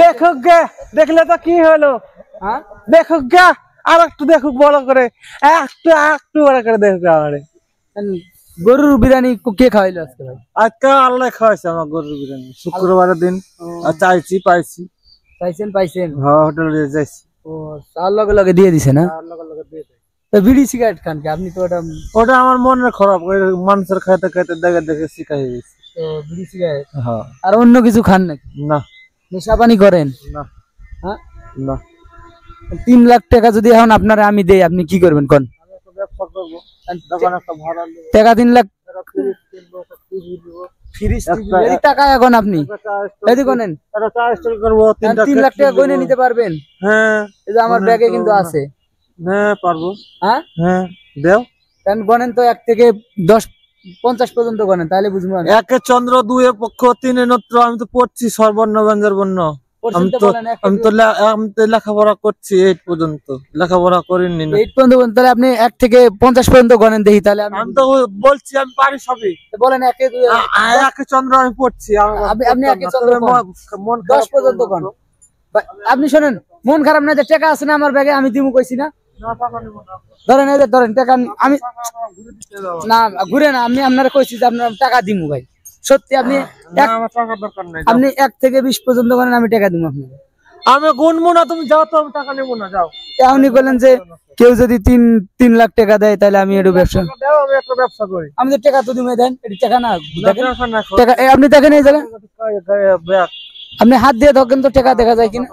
দেখো গে, দেখলে তো কি হলো? হ্যাঁ দেখো গে, আর একটু দেখুক বড় করে, একটু একটু বড় করে দেখুক আমারে। গরুর বিরিয়ানি কে খাওয়াইলো আজকে ভাই? আজকে আল্লাহ খাওয়াইছে আমার গরুর বিরিয়ানি, শুক্রবারের দিন। আর চাইছি পাইছি। পাইছেন? হ্যাঁ, হোটেলে যাইছি। ও তার লগে লগে দিয়ে দিছে না? তো বিড়ি সিগারেট খান কি আপনি? তো ওটা আমার মনের খারাপ, ওই মানুষের খাইতে খাইতে দেখে দেখে শিখাই গেছি। তো বিড়ি সিগারেট হ্যাঁ। আর অন্য কিছু খান নাকি? না। নেশা পানি করেন? না। হ্যাঁ না। 3 লাখ টাকা যদি এখন আপনারা আমি দেই, আপনি কি করবেন কোন? আমি একটা ব্যবসা করবো, দোকান একটা ভাড়া নেব, টাকা 3 লাখ ফ্রিজ কিনবো, টিভি দিব, ফ্রিজ এই টাকা এখন আপনি এদি কোনেন একটা চা স্টল করবো, 3 লাখ টাকা গয়না নিতে পারবেন? হ্যাঁ, এই যে আমার ব্যাগে কিন্তু আছে। হ্যাঁ পারবো। হ্যাঁ হ্যাঁ দেও। কারণ গণেন তো 1 থেকে 10 50 পর্যন্ত গণেন, তাহলে বুঝবো। 1 চন্দ্র, 2 পক্ষ, 3 নত্র। আমি তো পড়ছি সর্বর্ণ ব্যঞ্জন বর্ণ। আমি তো লেখাপড়া করছি 8 পর্যন্ত, লেখাপড়া করিনি না। 8 পর্যন্ত? তাহলে আপনি 1 থেকে 50 পর্যন্ত গণেন দেখি, তাহলে আমি তো বলছি আমি পারি সবই। বলেন 1 চন্দ্র আমি পড়ছি। আপনি 1 চন্দ্র মন 10 পর্যন্ত গণ। আপনি শোনেন, মন খারাপ না যে টাকা আছে না আমার ব্যাগে, আমি দিমু কইছি না? ধরেন এই যে ধরেন টাকা, আমি না ঘুরে না, আমি আপনারা কইছি যে আপনার টাকা দিমু ভাই, সত্যি। আপনি আপনি 1 থেকে 20 পর্যন্ত গণেন, আমি টাকা দিমু আপনাকে। আমি গুনবো না, তুমি যাও তো, আমি টাকা নেবো না, যাও। এমনি বলেন যে কেউ যদি 3 লাখ টাকা দেয়, তাহলে আমি একটু ব্যবসা, আমি একটা ব্যবসা করি। আমি তো টাকা তো দিমে দেন, এটা টাকা না। টাকা আপনি দেখেন এই জায়গায় আপনি হাত দিয়ে ধরেন তো টাকা দেখা যায় কিনা?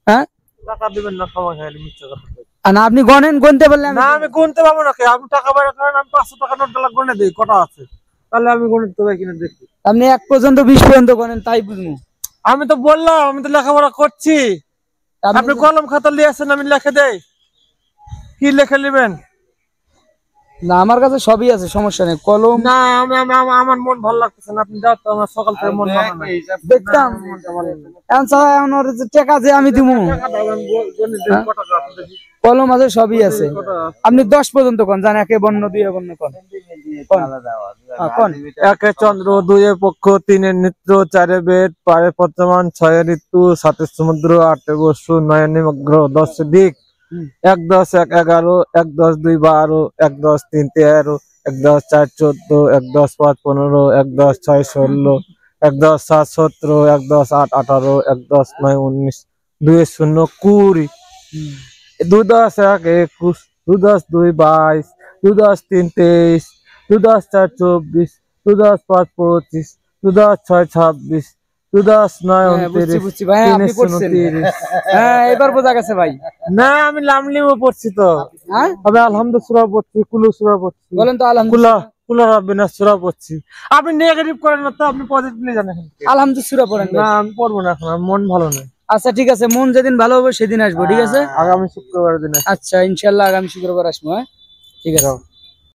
হ্যাঁ টাকা দিবেন না, সময় খাইলে মিথ্যা কথা কই। না আপনি গণেন, গুনতে পারলে না, আমি গুনতে পারবো না। আমি টাকা বাইরে করেন, আমি 500 টাকা নোট গুনে দিই, কটা আছে, তাহলে আমি গুনতে পারি কিনা দেখি। আপনি 1 পর্যন্ত 20 পর্যন্ত গণেন, তাই বুঝবো। আমি তো বললাম আমি তো লেখাপড়া করছি। আপনি কলম খাতা নিয়ে আসেন, আমি লিখে দেই। কি লিখে নেবেন? না আমার কাছে সবই আছে, সমস্যা নেই। কলম না, আমার মন ভালো লাগতেছে না, আপনি যাও তো। আমার সকাল থেকে মন ভালো না, দেখতাম এখন ছাড়া এখন ওর যে টাকা যে আমি দিমু, কলম আছে, সবই আছে। আপনি 10 পর্যন্ত কোন জান, 1 বর্ণ 2 বর্ণ কোন? 1 চন্দ্র, 2 পক্ষ, 3 নিত্র, 4 বেদ, 5 পঞ্চমান, 6 ঋতু, 7 সমুদ্র, 8 বসু, 9 নিমগ্রহ, 10 দিক, 1 10 1 11, 1 10 2 12, 1 10 3 13, 1 10 4 14, 1 10 5 15, 1 10 6 16, 1 10 7 17, 1 10 8 18, 1 10 9 19, 2 0 20, 2 10 1 21, 2 10 2 22, 2 10 3 23, 2 10 4 24, 2 10 5 25, 2 10 6 26, 2 10 9 29, বুঝছি ভাই, আপনি পড়ছেন। হ্যাঁ এবার বোঝা গেছে ভাই। না, আমি লামলিমও পড়ছি তো। হ্যাঁ আমি আলহামদুলিল্লাহ সূরা পড়ছি, কুলু সূরা পড়ছি। বলেন তো আলহামদুলিল্লাহ। কুল রাব্বিনা সূরা পড়ছি। আপনি নেগেটিভ করেন না তো, আপনি পজিটিভলি জানেন। আলহামদুলিল্লাহ সূরা পড়েন? না, আমি পড়বো না এখন, আমার মন ভালো নেই। আচ্ছা ঠিক আছে, মন যেদিন ভালো হবে সেদিন আসবো, ঠিক আছে? আগামী শুক্রবার দিন। আচ্ছা ইনশাআল্লাহ আগামী শুক্রবার আসবো। হ্যাঁ ঠিক আছে।